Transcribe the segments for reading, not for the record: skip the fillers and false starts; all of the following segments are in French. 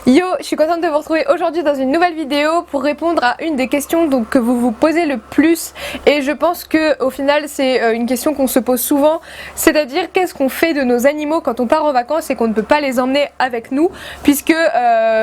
Yo, je suis contente de vous retrouver aujourd'hui dans une nouvelle vidéo pour répondre à une des questions que vous vous posez le plus, et je pense que au final c'est une question qu'on se pose souvent, c'est-à-dire qu'est-ce qu'on fait de nos animaux quand on part en vacances et qu'on ne peut pas les emmener avec nous, puisque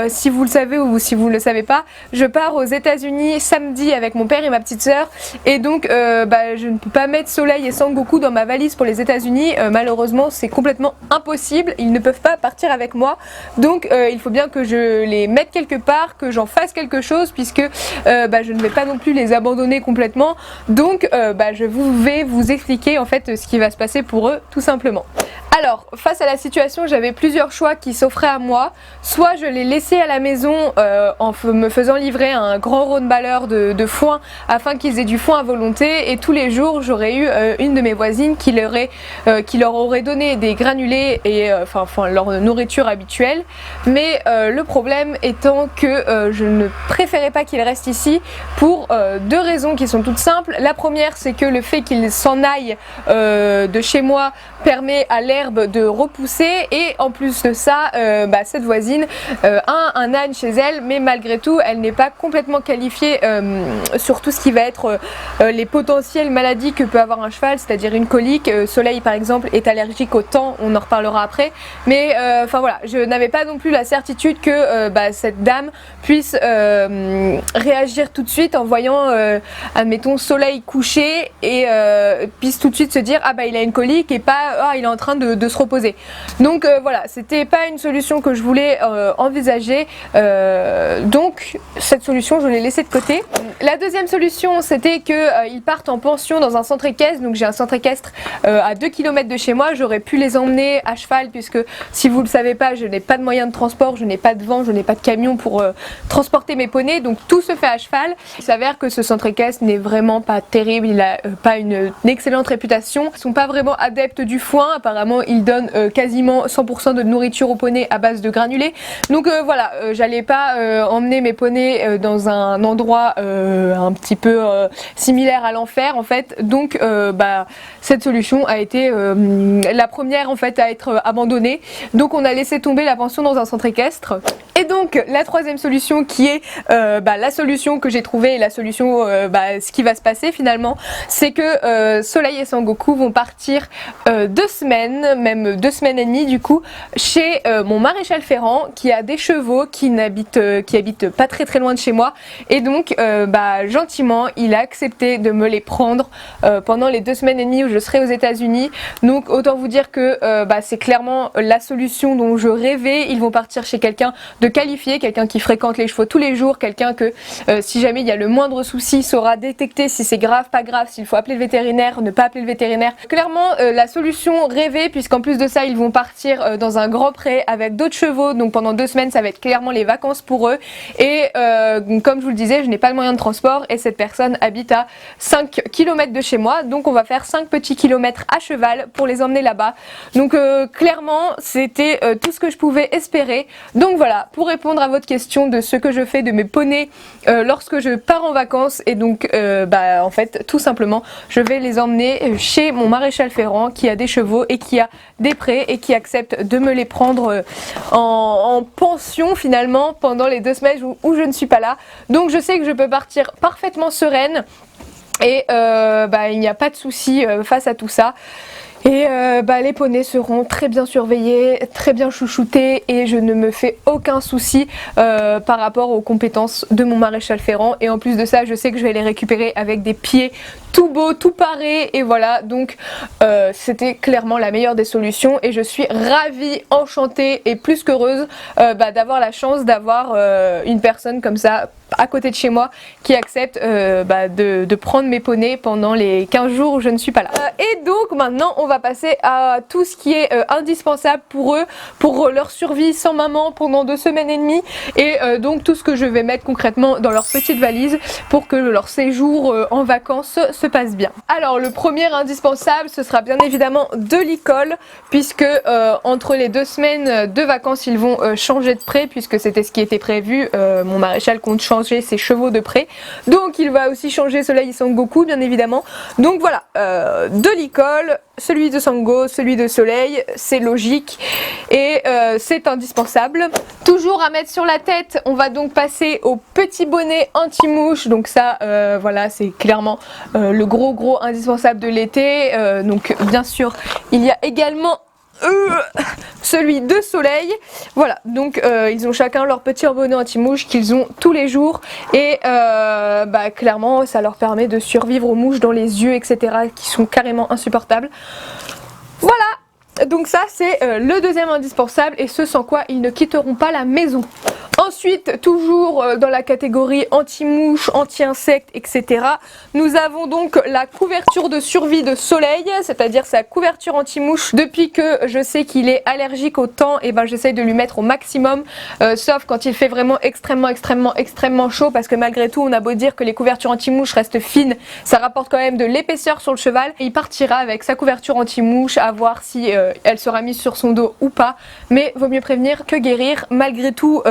si vous le savez ou si vous ne le savez pas, je pars aux États-Unis samedi avec mon père et ma petite sœur, et donc je ne peux pas mettre Soleil et Sangoku dans ma valise pour les États-Unis, malheureusement c'est complètement impossible, ils ne peuvent pas partir avec moi, donc il faut bien que je les mette quelque part, que j'en fasse quelque chose, puisque je ne vais pas non plus les abandonner complètement, donc je vais vous expliquer en fait ce qui va se passer pour eux tout simplement. Alors, face à la situation, j'avais plusieurs choix qui s'offraient à moi. Soit je les laissais à la maison en me faisant livrer un grand road-baller de foin afin qu'ils aient du foin à volonté, et tous les jours j'aurais eu une de mes voisines qui leur aurait donné des granulés et leur nourriture habituelle. Mais le problème étant que je ne préférais pas qu'ils restent ici pour deux raisons qui sont toutes simples. La première, c'est que le fait qu'ils s'en aillent de chez moi permet à l'herbe de repousser, et en plus de ça cette voisine a un âne chez elle, mais malgré tout elle n'est pas complètement qualifiée sur tout ce qui va être les potentielles maladies que peut avoir un cheval, c'est-à-dire une colique. Soleil par exemple est allergique au thon, on en reparlera après, mais voilà, je n'avais pas non plus la certitude que cette dame puisse réagir tout de suite en voyant admettons Soleil couché et puisse tout de suite se dire il a une colique, et pas il est en train de se reposer. Donc voilà, c'était pas une solution que je voulais envisager, donc cette solution je l'ai laissée de côté. La deuxième solution, c'était qu'ils partent en pension dans un centre équestre. Donc j'ai un centre équestre à 2 km de chez moi, j'aurais pu les emmener à cheval, puisque si vous le savez pas, je n'ai pas de moyen de transport, je n'ai pas de van, je n'ai pas de camion pour transporter mes poneys, donc tout se fait à cheval. Il s'avère que ce centre équestre n'est vraiment pas terrible, il a pas une excellente réputation, ils sont pas vraiment adeptes du foin, apparemment ils donnent quasiment 100% de nourriture aux poneys à base de granulés. Donc voilà, j'allais pas emmener mes poneys dans un endroit un petit peu similaire à l'enfer en fait. Donc cette solution a été la première en fait à être abandonnée. Donc on a laissé tomber la pension dans un centre équestre. Et donc la troisième solution, qui est la solution que j'ai trouvée, et la solution ce qui va se passer finalement, c'est que Soleil et Sangoku vont partir 2 semaines, même 2 semaines et demie du coup, chez mon maréchal Ferrand, qui a des chevaux qui habitent pas très loin de chez moi, et donc gentiment il a accepté de me les prendre pendant les 2 semaines et demie où je serai aux États-Unis. Donc autant vous dire que c'est clairement la solution dont je rêvais. Ils vont partir chez quelqu'un de qualifié, quelqu'un qui fréquente les chevaux tous les jours, quelqu'un que si jamais il y a le moindre souci saura détecter si c'est grave, pas grave, s'il faut appeler le vétérinaire, ne pas appeler le vétérinaire. Clairement la solution rêvée, puisqu'en plus de ça ils vont partir dans un grand pré avec d'autres chevaux, donc pendant 2 semaines ça va être clairement les vacances pour eux. Et comme je vous le disais, je n'ai pas de moyen de transport, et cette personne habite à 5 km de chez moi, donc on va faire 5 petits kilomètres à cheval pour les emmener là-bas. Donc clairement c'était tout ce que je pouvais espérer. Donc voilà, pour répondre à votre question de ce que je fais de mes poneys lorsque je pars en vacances, et donc en fait tout simplement je vais les emmener chez mon maréchal Ferrand, qui a des chevaux et qui a des prés, et qui accepte de me les prendre en pension finalement pendant les 2 semaines où je ne suis pas là. Donc je sais que je peux partir parfaitement sereine, et il n'y a pas de souci face à tout ça. Et les poneys seront très bien surveillés, très bien chouchoutés, et je ne me fais aucun souci par rapport aux compétences de mon maréchal Ferrand. Et en plus de ça, je sais que je vais les récupérer avec des pieds tout beaux, tout parés, et voilà. Donc c'était clairement la meilleure des solutions, et je suis ravie, enchantée et plus qu'heureuse d'avoir la chance d'avoir une personne comme ça à côté de chez moi qui accepte de prendre mes poneys pendant les 15 jours où je ne suis pas là. Et donc maintenant on va passer à tout ce qui est indispensable pour eux, pour leur survie sans maman pendant 2 semaines et demie, et donc tout ce que je vais mettre concrètement dans leur petite valise pour que leur séjour en vacances se passe bien. Alors le premier indispensable, ce sera bien évidemment de l'école, puisque entre les 2 semaines de vacances ils vont changer de pré, puisque c'était ce qui était prévu. Mon maréchal compte changer ses chevaux de pré, donc il va aussi changer Soleil et Sangoku bien évidemment. Donc voilà, de l'école, celui celui de Sango, celui de Soleil, c'est logique et c'est indispensable. Toujours à mettre sur la tête, on va donc passer au petit bonnet anti-mouche. Donc ça, voilà, c'est clairement le gros indispensable de l'été. Donc bien sûr, il y a également celui de Soleil. Voilà, donc ils ont chacun leur petit bonnet anti-mouche qu'ils ont tous les jours et clairement ça leur permet de survivre aux mouches dans les yeux, etc., qui sont carrément insupportables. Voilà, donc ça c'est le deuxième indispensable et ce sans quoi ils ne quitteront pas la maison. Ensuite, toujours dans la catégorie anti-mouche, anti-insectes, etc., nous avons donc la couverture de survie de Soleil, c'est-à-dire sa couverture anti-mouche. Depuis que je sais qu'il est allergique au temps, et ben j'essaye de lui mettre au maximum, sauf quand il fait vraiment extrêmement chaud, parce que malgré tout, on a beau dire que les couvertures anti-mouche restent fines, ça rapporte quand même de l'épaisseur sur le cheval. Et il partira avec sa couverture anti-mouche, à voir si elle sera mise sur son dos ou pas. Mais vaut mieux prévenir que guérir. Malgré tout,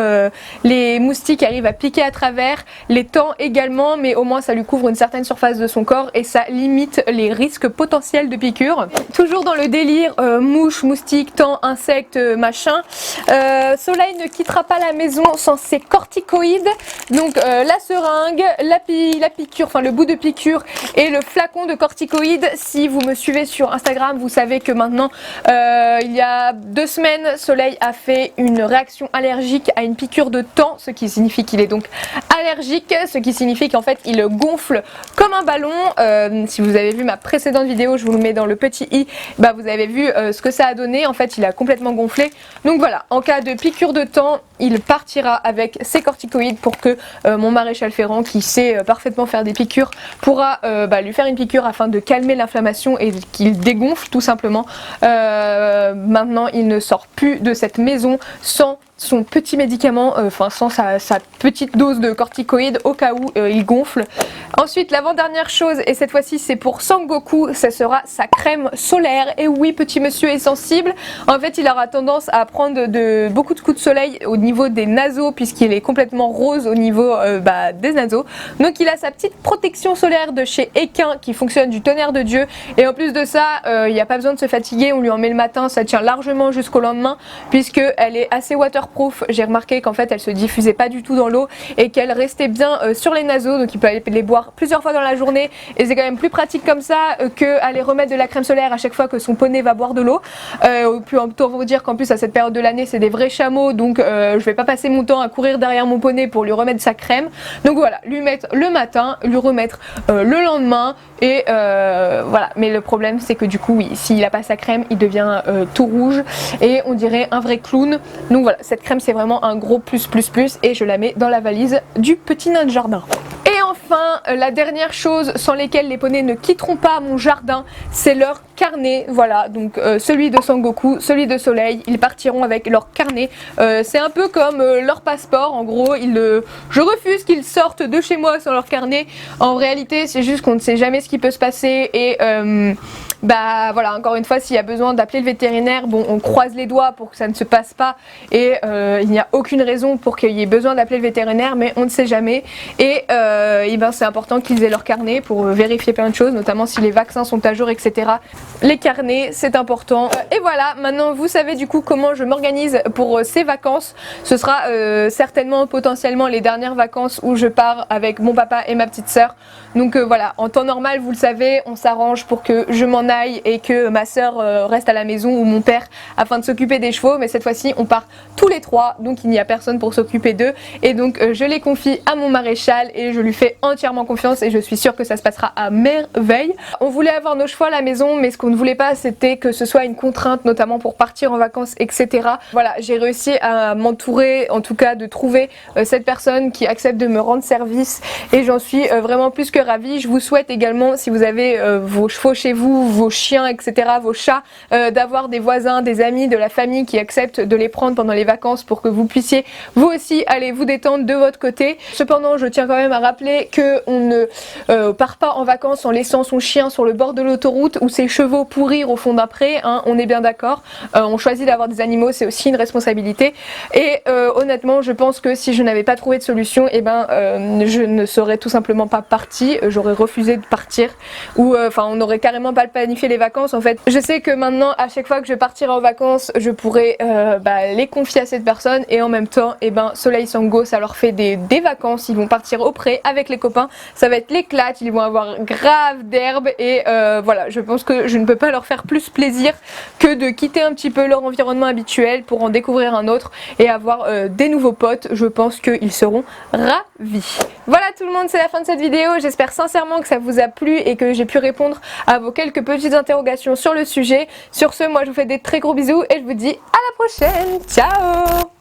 les moustiques arrivent à piquer à travers, les temps également, mais au moins ça lui couvre une certaine surface de son corps et ça limite les risques potentiels de piqûres. Toujours dans le délire mouches, moustiques, temps, insectes, machin, Soleil ne quittera pas la maison sans ses corticoïdes, donc la seringue, la piqûre, enfin le bout de piqûre et le flacon de corticoïdes. Si vous me suivez sur Instagram, vous savez que maintenant, il y a 2 semaines, Soleil a fait une réaction allergique à une piqûre de temps, ce qui signifie qu'il est donc allergique, ce qui signifie qu'en fait il gonfle comme un ballon. Si vous avez vu ma précédente vidéo, je vous le mets dans le petit i, bah vous avez vu ce que ça a donné. En fait il a complètement gonflé, donc voilà, en cas de piqûre de temps il partira avec ses corticoïdes pour que mon maréchal ferrant, qui sait parfaitement faire des piqûres, pourra lui faire une piqûre afin de calmer l'inflammation et qu'il dégonfle tout simplement. Maintenant il ne sort plus de cette maison sans son petit médicament, sans sa petite dose de corticoïdes au cas où il gonfle. Ensuite, l'avant-dernière chose, et cette fois-ci c'est pour Sangoku, ce sera sa crème solaire. Et oui, petit monsieur est sensible. En fait, il aura tendance à prendre beaucoup de coups de soleil au niveau des naseaux, puisqu'il est complètement rose au niveau des naseaux. Donc il a sa petite protection solaire de chez Equin qui fonctionne du tonnerre de Dieu. Et en plus de ça, il n'y a pas besoin de se fatiguer, on lui en met le matin, ça tient largement jusqu'au lendemain, puisque elle est assez waterproof. J'ai remarqué qu'en fait elle se diffusait pas du tout dans l'eau et qu'elle restait bien sur les naseaux, donc il peut aller les boire plusieurs fois dans la journée et c'est quand même plus pratique comme ça que aller remettre de la crème solaire à chaque fois que son poney va boire de l'eau. Puis en vous dire qu'en plus à cette période de l'année c'est des vrais chameaux, donc je vais pas passer mon temps à courir derrière mon poney pour lui remettre sa crème. Donc voilà, lui mettre le matin, lui remettre le lendemain et voilà. Mais le problème c'est que du coup oui, s'il a pas sa crème il devient tout rouge et on dirait un vrai clown. Donc voilà, cette crème c'est vraiment un gros plus et je la mets dans la valise du petit nain de jardin. Et enfin, la dernière chose sans lesquelles les poneys ne quitteront pas mon jardin, c'est leur carnet. Voilà, donc celui de Sangoku, celui de Soleil, ils partiront avec leur carnet. C'est un peu comme leur passeport, en gros. Je refuse qu'ils sortent de chez moi sans leur carnet. En réalité, c'est juste qu'on ne sait jamais ce qui peut se passer et voilà, encore une fois, s'il y a besoin d'appeler le vétérinaire, bon, on croise les doigts pour que ça ne se passe pas et il n'y a aucune raison pour qu'il y ait besoin d'appeler le vétérinaire, mais on ne sait jamais. Et c'est important qu'ils aient leur carnet pour vérifier plein de choses, notamment si les vaccins sont à jour, etc. Les carnets, c'est important. Et voilà, maintenant vous savez du coup comment je m'organise pour ces vacances. Ce sera certainement, potentiellement les dernières vacances où je pars avec mon papa et ma petite sœur. Donc voilà, en temps normal, vous le savez, on s'arrange pour que je m'en aille et que ma sœur reste à la maison ou mon père afin de s'occuper des chevaux. Mais cette fois-ci, on part tous les trois, donc il n'y a personne pour s'occuper d'eux. Et donc je les confie à mon maréchal et je lui fais entièrement confiance et je suis sûre que ça se passera à merveille. On voulait avoir nos chevaux à la maison, mais ce qu'on ne voulait pas, c'était que ce soit une contrainte, notamment pour partir en vacances, etc. Voilà, j'ai réussi à m'entourer, en tout cas de trouver cette personne qui accepte de me rendre service et j'en suis vraiment plus que ravie. Je vous souhaite également, si vous avez vos chevaux chez vous, vos chiens, etc., vos chats, d'avoir des voisins, des amis, de la famille qui acceptent de les prendre pendant les vacances pour que vous puissiez vous aussi aller vous détendre de votre côté. Cependant, je tiens quand même à rappeler qu'on ne part pas en vacances en laissant son chien sur le bord de l'autoroute ou ses chevaux pourrir au fond d'un pré, hein, on est bien d'accord. On choisit d'avoir des animaux, c'est aussi une responsabilité et honnêtement je pense que si je n'avais pas trouvé de solution, je ne serais tout simplement pas partie, j'aurais refusé de partir ou on n'aurait carrément pas planifier les vacances. En fait, je sais que maintenant, à chaque fois que je partirai en vacances, je pourrai les confier à cette personne, et en même temps, et ben Soleil Sango, ça leur fait des vacances. Ils vont partir au pré avec les copains, ça va être l'éclate, ils vont avoir grave d'herbe, et voilà, je pense que je ne peux pas leur faire plus plaisir que de quitter un petit peu leur environnement habituel pour en découvrir un autre et avoir des nouveaux potes. Je pense qu'ils seront ravis. Voilà tout le monde, c'est la fin de cette vidéo. J'espère sincèrement que ça vous a plu et que j'ai pu répondre à vos quelques petites interrogations sur le sujet. Sur ce, moi je vous fais des très gros bisous et je vous dis à la prochaine. Ciao!